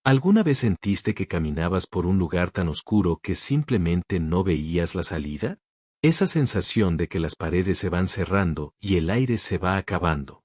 ¿Alguna vez sentiste que caminabas por un lugar tan oscuro que simplemente no veías la salida? Esa sensación de que las paredes se van cerrando y el aire se va acabando.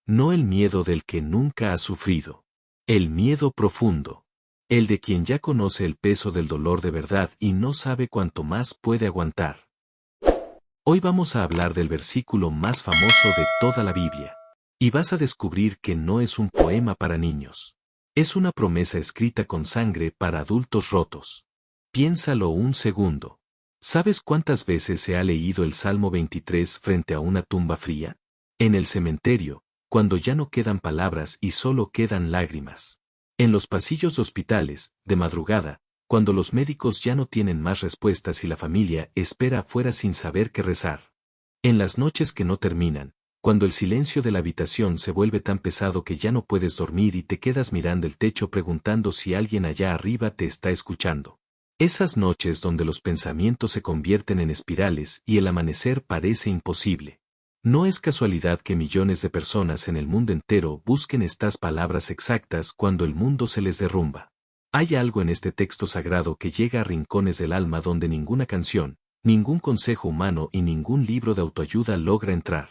No el miedo del que nunca ha sufrido. El miedo profundo. El de quien ya conoce el peso del dolor de verdad y no sabe cuánto más puede aguantar. Hoy vamos a hablar del versículo más famoso de toda la Biblia. Y vas a descubrir que no es un poema para niños. Es una promesa escrita con sangre para adultos rotos. Piénsalo un segundo. ¿Sabes cuántas veces se ha leído el Salmo 23 frente a una tumba fría? En el cementerio, cuando ya no quedan palabras y solo quedan lágrimas. En los pasillos de hospitales, de madrugada, cuando los médicos ya no tienen más respuestas y la familia espera afuera sin saber qué rezar. En las noches que no terminan, cuando el silencio de la habitación se vuelve tan pesado que ya no puedes dormir y te quedas mirando el techo preguntando si alguien allá arriba te está escuchando. Esas noches donde los pensamientos se convierten en espirales y el amanecer parece imposible. No es casualidad que millones de personas en el mundo entero busquen estas palabras exactas cuando el mundo se les derrumba. Hay algo en este texto sagrado que llega a rincones del alma donde ninguna canción, ningún consejo humano y ningún libro de autoayuda logra entrar.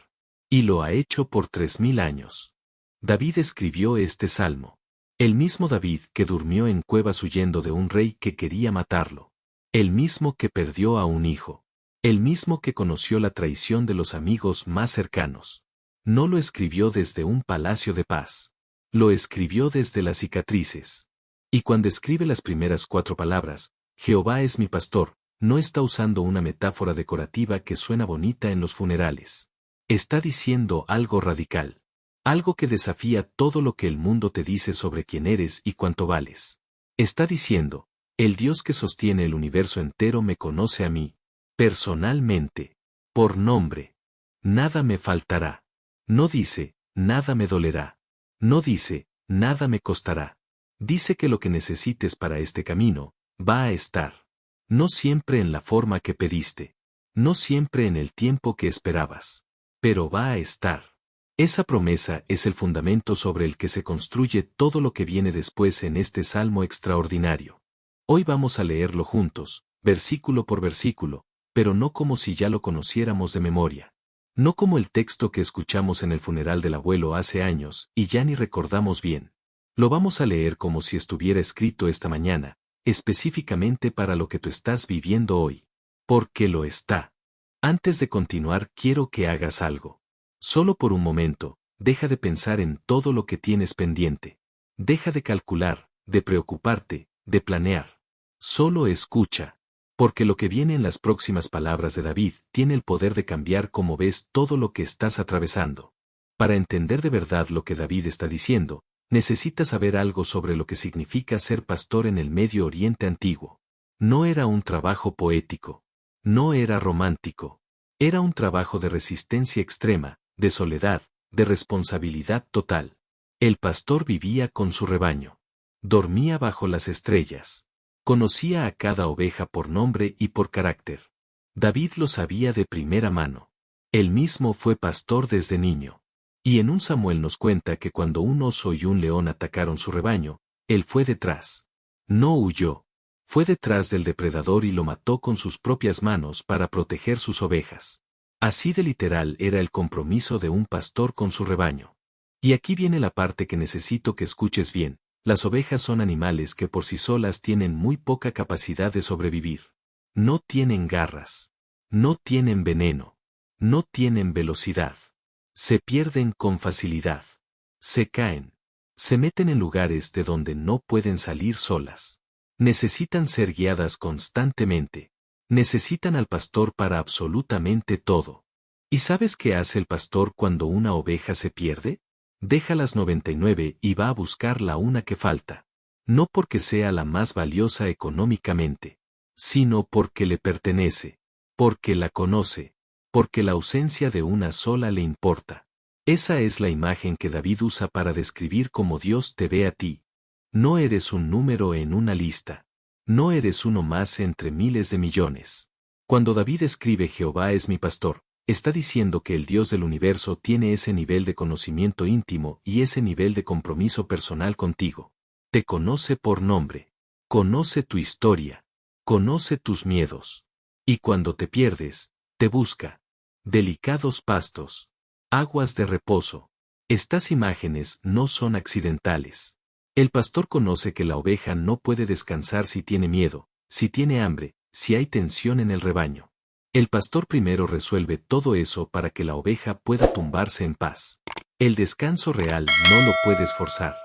Y lo ha hecho por 3000 años. David escribió este salmo. El mismo David que durmió en cuevas huyendo de un rey que quería matarlo. El mismo que perdió a un hijo. El mismo que conoció la traición de los amigos más cercanos. No lo escribió desde un palacio de paz. Lo escribió desde las cicatrices. Y cuando escribe las primeras 4 palabras, Jehová es mi pastor, no está usando una metáfora decorativa que suena bonita en los funerales. Está diciendo algo radical. Algo que desafía todo lo que el mundo te dice sobre quién eres y cuánto vales. Está diciendo, el Dios que sostiene el universo entero me conoce a mí, personalmente, por nombre. Nada me faltará. No dice, nada me dolerá. No dice, nada me costará. Dice que lo que necesites para este camino, va a estar. No siempre en la forma que pediste. No siempre en el tiempo que esperabas. Pero va a estar. Esa promesa es el fundamento sobre el que se construye todo lo que viene después en este salmo extraordinario. Hoy vamos a leerlo juntos, versículo por versículo, pero no como si ya lo conociéramos de memoria. No como el texto que escuchamos en el funeral del abuelo hace años y ya ni recordamos bien. Lo vamos a leer como si estuviera escrito esta mañana, específicamente para lo que tú estás viviendo hoy. Porque lo está. Antes de continuar quiero que hagas algo. Solo por un momento, deja de pensar en todo lo que tienes pendiente. Deja de calcular, de preocuparte, de planear. Solo escucha. Porque lo que viene en las próximas palabras de David tiene el poder de cambiar cómo ves todo lo que estás atravesando. Para entender de verdad lo que David está diciendo, necesitas saber algo sobre lo que significa ser pastor en el Medio Oriente antiguo. No era un trabajo poético. No era romántico. Era un trabajo de resistencia extrema, de soledad, de responsabilidad total. El pastor vivía con su rebaño. Dormía bajo las estrellas. Conocía a cada oveja por nombre y por carácter. David lo sabía de primera mano. Él mismo fue pastor desde niño. Y en un Samuel nos cuenta que cuando un oso y un león atacaron su rebaño, él fue detrás. No huyó. Fue detrás del depredador y lo mató con sus propias manos para proteger sus ovejas. Así de literal era el compromiso de un pastor con su rebaño. Y aquí viene la parte que necesito que escuches bien. Las ovejas son animales que por sí solas tienen muy poca capacidad de sobrevivir. No tienen garras. No tienen veneno. No tienen velocidad. Se pierden con facilidad. Se caen. Se meten en lugares de donde no pueden salir solas. Necesitan ser guiadas constantemente. Necesitan al pastor para absolutamente todo. ¿Y sabes qué hace el pastor cuando una oveja se pierde? Deja las 99 y va a buscar la una que falta. No porque sea la más valiosa económicamente, sino porque le pertenece, porque la conoce, porque la ausencia de una sola le importa. Esa es la imagen que David usa para describir cómo Dios te ve a ti. No eres un número en una lista. No eres uno más entre miles de millones. Cuando David escribe Jehová es mi pastor, está diciendo que el Dios del universo tiene ese nivel de conocimiento íntimo y ese nivel de compromiso personal contigo. Te conoce por nombre. Conoce tu historia. Conoce tus miedos. Y cuando te pierdes, te busca. Delicados pastos. Aguas de reposo. Estas imágenes no son accidentales. El pastor conoce que la oveja no puede descansar si tiene miedo, si tiene hambre, si hay tensión en el rebaño. El pastor primero resuelve todo eso para que la oveja pueda tumbarse en paz. El descanso real no lo puedes forzar.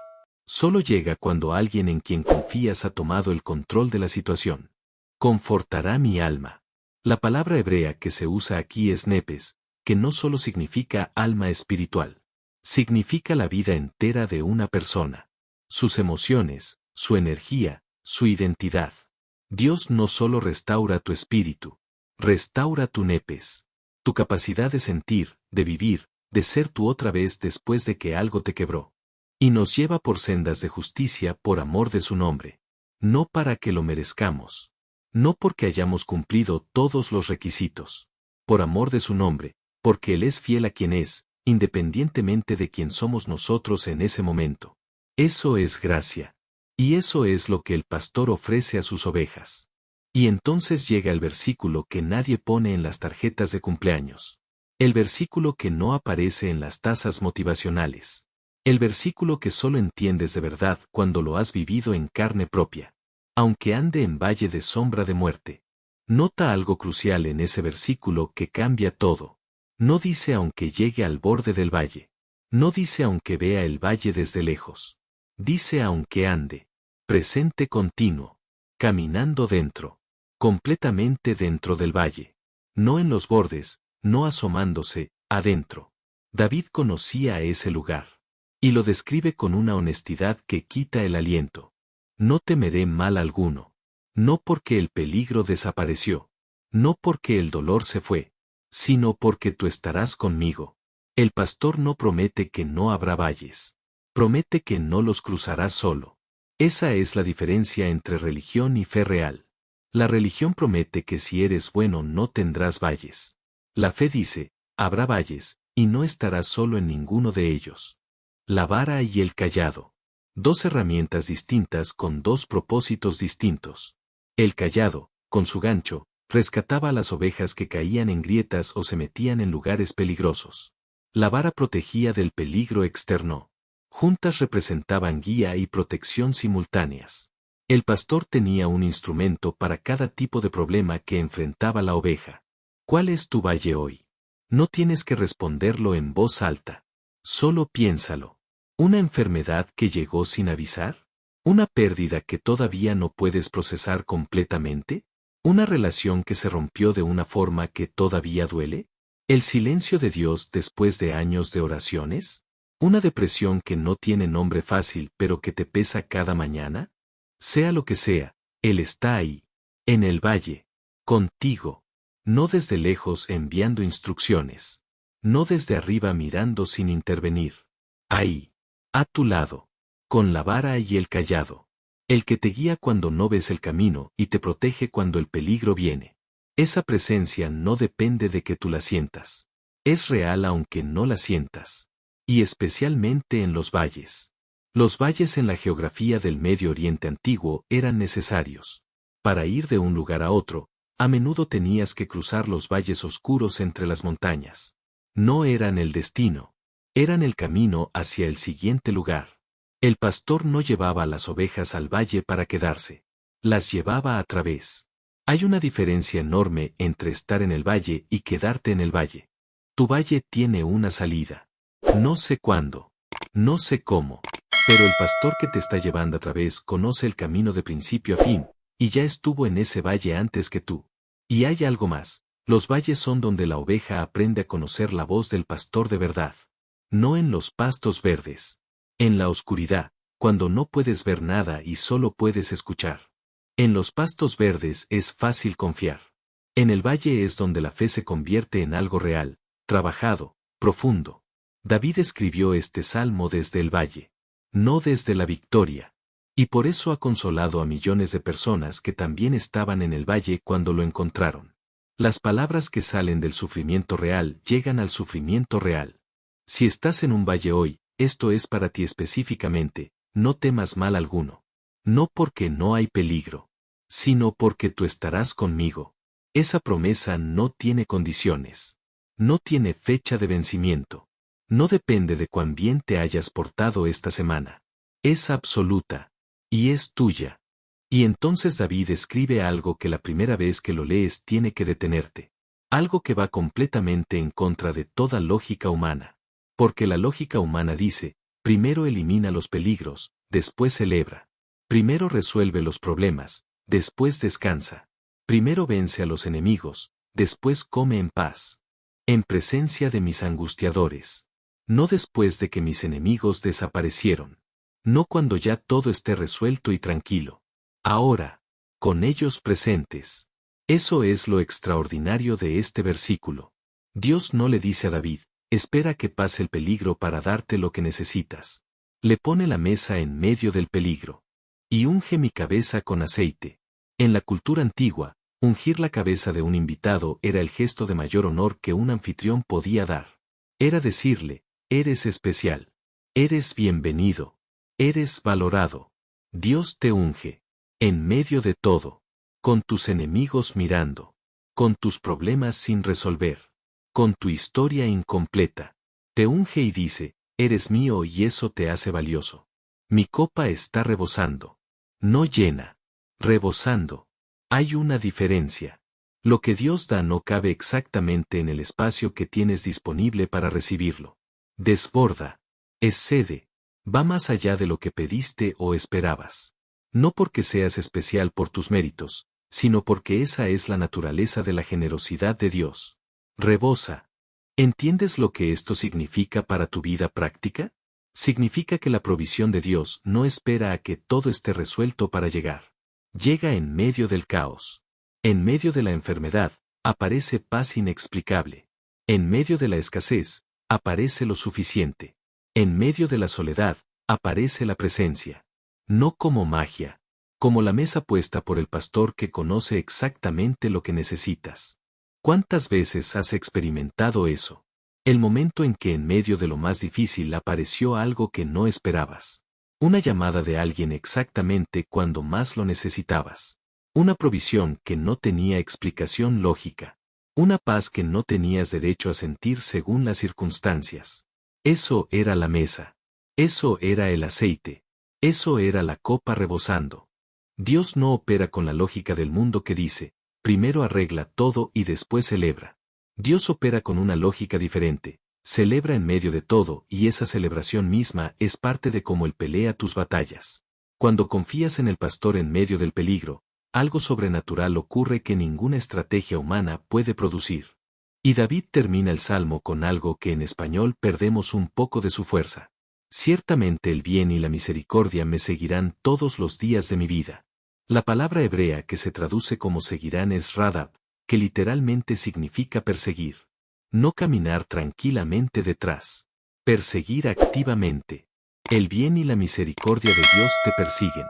Solo llega cuando alguien en quien confías ha tomado el control de la situación. Confortará mi alma. La palabra hebrea que se usa aquí es nepes, que no solo significa alma espiritual. Significa la vida entera de una persona. Sus emociones, su energía, su identidad. Dios no solo restaura tu espíritu, restaura tu nepes. Tu capacidad de sentir, de vivir, de ser tú otra vez después de que algo te quebró. Y nos lleva por sendas de justicia por amor de su nombre. No para que lo merezcamos. No porque hayamos cumplido todos los requisitos. Por amor de su nombre, porque Él es fiel a quien es, independientemente de quién somos nosotros en ese momento. Eso es gracia. Y eso es lo que el pastor ofrece a sus ovejas. Y entonces llega el versículo que nadie pone en las tarjetas de cumpleaños. El versículo que no aparece en las tazas motivacionales. El versículo que solo entiendes de verdad cuando lo has vivido en carne propia. Aunque ande en valle de sombra de muerte. Nota algo crucial en ese versículo que cambia todo. No dice aunque llegue al borde del valle. No dice aunque vea el valle desde lejos. Dice aunque ande. Presente continuo. Caminando dentro. Completamente dentro del valle. No en los bordes, no asomándose, adentro. David conocía ese lugar. Y lo describe con una honestidad que quita el aliento. No temeré mal alguno. No porque el peligro desapareció. No porque el dolor se fue. Sino porque tú estarás conmigo. El pastor no promete que no habrá valles. Promete que no los cruzarás solo. Esa es la diferencia entre religión y fe real. La religión promete que si eres bueno no tendrás valles. La fe dice, habrá valles, y no estarás solo en ninguno de ellos. La vara y el cayado. Dos herramientas distintas con dos propósitos distintos. El cayado, con su gancho, rescataba a las ovejas que caían en grietas o se metían en lugares peligrosos. La vara protegía del peligro externo. Juntas representaban guía y protección simultáneas. El pastor tenía un instrumento para cada tipo de problema que enfrentaba la oveja. ¿Cuál es tu valle hoy? No tienes que responderlo en voz alta. Solo piénsalo. ¿Una enfermedad que llegó sin avisar? ¿Una pérdida que todavía no puedes procesar completamente? ¿Una relación que se rompió de una forma que todavía duele? ¿El silencio de Dios después de años de oraciones? ¿Una depresión que no tiene nombre fácil pero que te pesa cada mañana? Sea lo que sea, Él está ahí, en el valle, contigo. No desde lejos enviando instrucciones. No desde arriba mirando sin intervenir. Ahí, a tu lado, con la vara y el cayado. El que te guía cuando no ves el camino y te protege cuando el peligro viene. Esa presencia no depende de que tú la sientas. Es real aunque no la sientas. Y especialmente en los valles. Los valles en la geografía del Medio Oriente antiguo eran necesarios. Para ir de un lugar a otro, a menudo tenías que cruzar los valles oscuros entre las montañas. No eran el destino. Eran el camino hacia el siguiente lugar. El pastor no llevaba a las ovejas al valle para quedarse. Las llevaba a través. Hay una diferencia enorme entre estar en el valle y quedarte en el valle. Tu valle tiene una salida. No sé cuándo. No sé cómo. Pero el pastor que te está llevando a través conoce el camino de principio a fin, y ya estuvo en ese valle antes que tú. Y hay algo más. Los valles son donde la oveja aprende a conocer la voz del pastor de verdad. No en los pastos verdes. En la oscuridad, cuando no puedes ver nada y solo puedes escuchar. En los pastos verdes es fácil confiar. En el valle es donde la fe se convierte en algo real, trabajado, profundo. David escribió este salmo desde el valle, no desde la victoria. Y por eso ha consolado a millones de personas que también estaban en el valle cuando lo encontraron. Las palabras que salen del sufrimiento real llegan al sufrimiento real. Si estás en un valle hoy, esto es para ti específicamente, no temas mal alguno. No porque no hay peligro, sino porque tú estarás conmigo. Esa promesa no tiene condiciones. No tiene fecha de vencimiento. No depende de cuán bien te hayas portado esta semana. Es absoluta. Y es tuya. Y entonces David escribe algo que la primera vez que lo lees tiene que detenerte. Algo que va completamente en contra de toda lógica humana. Porque la lógica humana dice, primero elimina los peligros, después celebra. Primero resuelve los problemas, después descansa. Primero vence a los enemigos, después come en paz. En presencia de mis angustiadores. No después de que mis enemigos desaparecieron. No cuando ya todo esté resuelto y tranquilo. Ahora, con ellos presentes. Eso es lo extraordinario de este versículo. Dios no le dice a David, espera que pase el peligro para darte lo que necesitas. Le pone la mesa en medio del peligro. Y unge mi cabeza con aceite. En la cultura antigua, ungir la cabeza de un invitado era el gesto de mayor honor que un anfitrión podía dar. Era decirle, eres especial. Eres bienvenido. Eres valorado. Dios te unge. En medio de todo. Con tus enemigos mirando. Con tus problemas sin resolver. Con tu historia incompleta. Te unge y dice, eres mío y eso te hace valioso. Mi copa está rebosando. No llena. Rebosando. Hay una diferencia. Lo que Dios da no cabe exactamente en el espacio que tienes disponible para recibirlo. Desborda. Excede. Va más allá de lo que pediste o esperabas. No porque seas especial por tus méritos, sino porque esa es la naturaleza de la generosidad de Dios. Rebosa. ¿Entiendes lo que esto significa para tu vida práctica? Significa que la provisión de Dios no espera a que todo esté resuelto para llegar. Llega en medio del caos. En medio de la enfermedad, aparece paz inexplicable. En medio de la escasez, aparece lo suficiente. En medio de la soledad, aparece la presencia. No como magia, como la mesa puesta por el pastor que conoce exactamente lo que necesitas. ¿Cuántas veces has experimentado eso? El momento en que en medio de lo más difícil apareció algo que no esperabas. Una llamada de alguien exactamente cuando más lo necesitabas. Una provisión que no tenía explicación lógica. Una paz que no tenías derecho a sentir según las circunstancias. Eso era la mesa. Eso era el aceite. Eso era la copa rebosando. Dios no opera con la lógica del mundo que dice, primero arregla todo y después celebra. Dios opera con una lógica diferente, celebra en medio de todo y esa celebración misma es parte de cómo Él pelea tus batallas. Cuando confías en el pastor en medio del peligro, algo sobrenatural ocurre que ninguna estrategia humana puede producir. Y David termina el salmo con algo que en español perdemos un poco de su fuerza. Ciertamente el bien y la misericordia me seguirán todos los días de mi vida. La palabra hebrea que se traduce como seguirán es radab, que literalmente significa perseguir. No caminar tranquilamente detrás. Perseguir activamente. El bien y la misericordia de Dios te persiguen.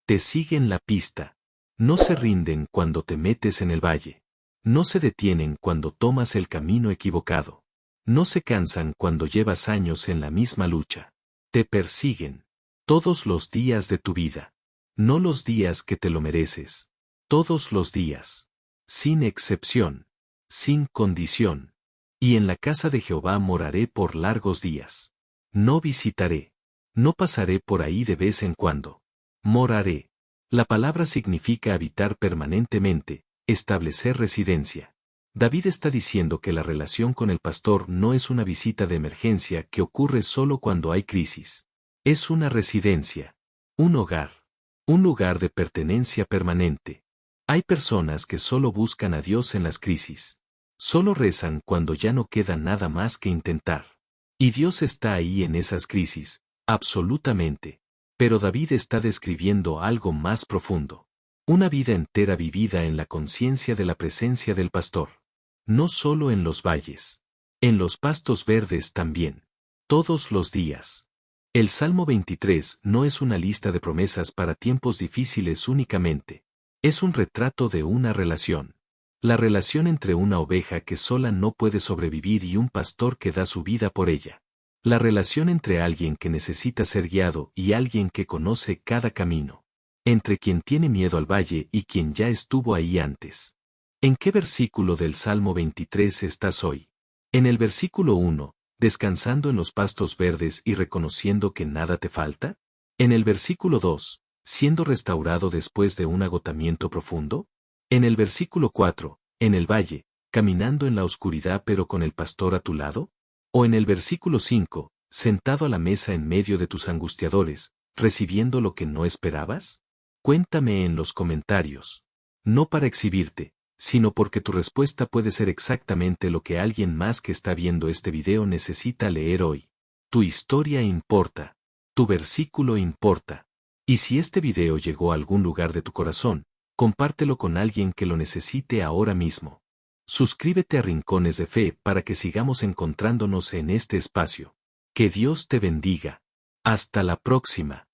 Te siguen la pista. No se rinden cuando te metes en el valle. No se detienen cuando tomas el camino equivocado. No se cansan cuando llevas años en la misma lucha. Te persiguen. Todos los días de tu vida. No los días que te lo mereces. Todos los días. Sin excepción. Sin condición. Y en la casa de Jehová moraré por largos días. No visitaré. No pasaré por ahí de vez en cuando. Moraré. La palabra significa habitar permanentemente, establecer residencia. David está diciendo que la relación con el pastor no es una visita de emergencia que ocurre solo cuando hay crisis. Es una residencia. Un hogar. Un lugar de pertenencia permanente. Hay personas que solo buscan a Dios en las crisis. Solo rezan cuando ya no queda nada más que intentar. Y Dios está ahí en esas crisis, absolutamente. Pero David está describiendo algo más profundo. Una vida entera vivida en la conciencia de la presencia del pastor. No solo en los valles. En los pastos verdes también. Todos los días. El Salmo 23 no es una lista de promesas para tiempos difíciles únicamente. Es un retrato de una relación. La relación entre una oveja que sola no puede sobrevivir y un pastor que da su vida por ella. La relación entre alguien que necesita ser guiado y alguien que conoce cada camino. entre quien tiene miedo al valle y quien ya estuvo ahí antes. ¿En qué versículo del Salmo 23 estás hoy? En el versículo 1, descansando en los pastos verdes y reconociendo que nada te falta. En el versículo 2, siendo restaurado después de un agotamiento profundo. En el versículo 4, en el valle, caminando en la oscuridad pero con el pastor a tu lado. O en el versículo 5, sentado a la mesa en medio de tus angustiadores, recibiendo lo que no esperabas. Cuéntame en los comentarios. No para exhibirte, sino porque tu respuesta puede ser exactamente lo que alguien más que está viendo este video necesita leer hoy. Tu historia importa. Tu versículo importa. Y si este video llegó a algún lugar de tu corazón, compártelo con alguien que lo necesite ahora mismo. Suscríbete a Rincones de Fe para que sigamos encontrándonos en este espacio. Que Dios te bendiga. Hasta la próxima.